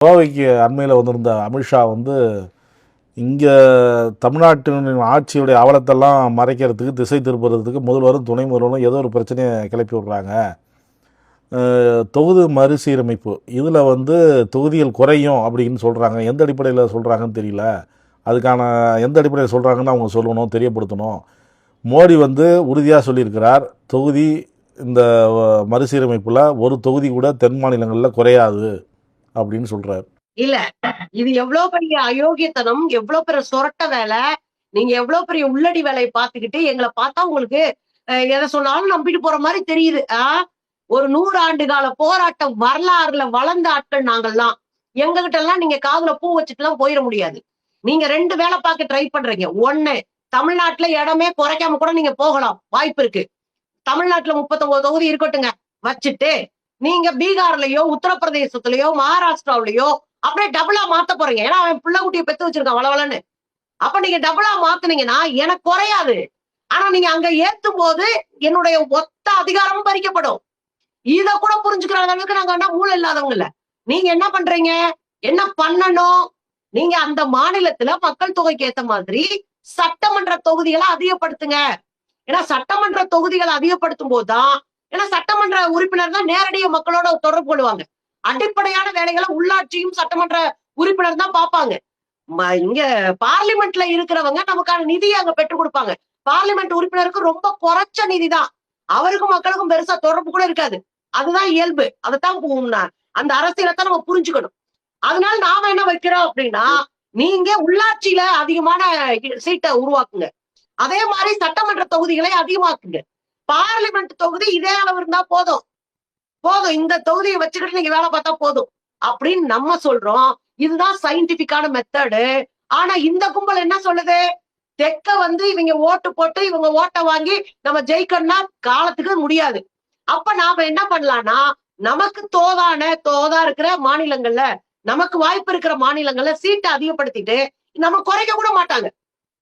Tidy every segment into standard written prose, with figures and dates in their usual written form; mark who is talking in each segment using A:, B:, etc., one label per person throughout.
A: கோவைக்கு அண்மையில் வந்திருந்த அமித்ஷா வந்து இங்கே தமிழ்நாட்டின் ஆட்சியுடைய அவலத்தெல்லாம் மறைக்கிறதுக்கு, திசை திருப்புறதுக்கு முதல்வரும் துணை முதல்வரும் ஏதோ ஒரு பிரச்சனையை கிளப்பி விடுறாங்க. தொகுதி மறுசீரமைப்பு இதில் வந்து தொகுதிகள் குறையும் அப்படின்னு சொல்கிறாங்க. எந்த அடிப்படையில் சொல்கிறாங்கன்னு தெரியல. அதுக்கான எந்த அடிப்படையில் சொல்கிறாங்கன்னு அவங்க சொல்லணும், தெரியப்படுத்தணும். மோடி வந்து உறுதியாக சொல்லியிருக்கிறார், தொகுதி இந்த மறுசீரமைப்பில் ஒரு தொகுதி கூட தென் மாநிலங்களில் குறையாது அப்படின்னு சொல்றாரு.
B: இல்ல, இது எவ்வளவு பெரிய அயோக்கியத்தனம், எவ்வளவு பெரிய சொரட்ட வேலை, நீங்க எவ்வளவு பெரிய உள்ளடி வேலையை பார்த்துக்கிட்டு எங்களை பார்த்தா உங்களுக்கு எதை சொன்னாலும் நம்பிட்டு போற மாதிரி தெரியுது. ஒரு 100 ஆண்டு கால போராட்டம் வரலாறுல வளர்ந்த ஆட்கள் நாங்கள்லாம். எங்க கிட்ட எல்லாம் நீங்க காதுல பூ வச்சுட்டு எல்லாம் போயிட முடியாது. நீங்க 2 வேலை பார்க்க ட்ரை பண்றீங்க. ஒண்ணு, தமிழ்நாட்டுல இடமே குறைக்காம கூட நீங்க போகலாம், வாய்ப்பு இருக்கு. தமிழ்நாட்டுல 39 தொகுதி இருக்கட்டுங்க வச்சுட்டு, நீங்க பீகார்லயோ உத்தரப்பிரதேசத்திலயோ மகாராஷ்டிராவிலயோ அப்படியே டபுளா மாத்த போறீங்க. ஏன்னா அவன் பிள்ளை குட்டியை பெத்து வச்சிருக்கான் வளவலன்னு. அப்ப நீங்க டபுளா மாத்துனீங்கன்னா எனக்கு குறையாது. ஆனா நீங்க அங்க ஏத்தும் போது என்னுடைய ஒத்த அதிகாரமும் பறிக்கப்படும். இத கூட புரிஞ்சுக்கிற அளவுக்கு நாங்க என்ன மூளை இல்லாதவங்க இல்ல. நீங்க என்ன பண்றீங்க, என்ன பண்ணணும்? நீங்க அந்த மாநிலத்துல மக்கள் தொகைக்கு ஏத்த மாதிரி சட்டமன்ற தொகுதிகளை அதிகப்படுத்துங்க. ஏன்னா சட்டமன்ற தொகுதிகளை அதிகப்படுத்தும் போதுதான், ஏன்னா சட்டமன்ற உறுப்பினர் தான் நேரடியா மக்களோட தொடர்பு கொள்வாங்க. அடிப்படையான வேலைகளை உள்ளாட்சியும் சட்டமன்ற உறுப்பினர் தான் பார்ப்பாங்க. இங்க பார்லிமெண்ட்ல இருக்கிறவங்க நமக்கான நிதியை அங்க பெற்றுக் கொடுப்பாங்க. பார்லிமெண்ட் உறுப்பினருக்கு ரொம்ப குறைச்ச நிதி தான். அவருக்கும் மக்களுக்கும் பெருசா தொடர்பு கூட இருக்காது. அதுதான் இயல்பு. அதைத்தான் அந்த அரசியலைத்தான் நம்ம புரிஞ்சுக்கணும். அதனால நாம என்ன வைக்கிறோம் அப்படின்னா, நீங்க உள்ளாட்சியில அதிகமான சீட்டை உருவாக்குங்க. அதே மாதிரி சட்டமன்ற தொகுதிகளை அதிகமாக்குங்க. பார்லிமெண்ட் தொகுதி இதே அளவு இருந்தா போதும். போதும், இந்த தொகுதியை வச்சுக்கிட்டு நீங்க வேலை பார்த்தா போதும் அப்படின்னு நம்ம சொல்றோம். இதுதான் சயின்டிபிக்கான மெத்தடு. ஆனா இந்த கும்பல் என்ன சொல்லுது, தெக்க வந்து இவங்க ஓட்டு போட்டு இவங்க ஓட்டை வாங்கி நம்ம ஜெயிக்கணும்னா காலத்துக்கு முடியாது. அப்ப நாம என்ன பண்ணலாம்னா, நமக்கு தோதா இருக்கிற மாநிலங்கள்ல, நமக்கு வாய்ப்பு இருக்கிற மாநிலங்கள்ல சீட்டை அதிகப்படுத்திட்டு நம்ம குறைக்க கூட மாட்டாங்க.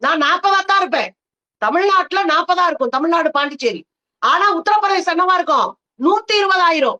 B: நான் 40 தான் இருப்பேன். தமிழ்நாட்டுல 40 இருக்கும், தமிழ்நாடு பாண்டிச்சேரி. ஆனா உத்தரப்பிரதேசம் என்னவா இருக்கும், 120 ஆயிரும்.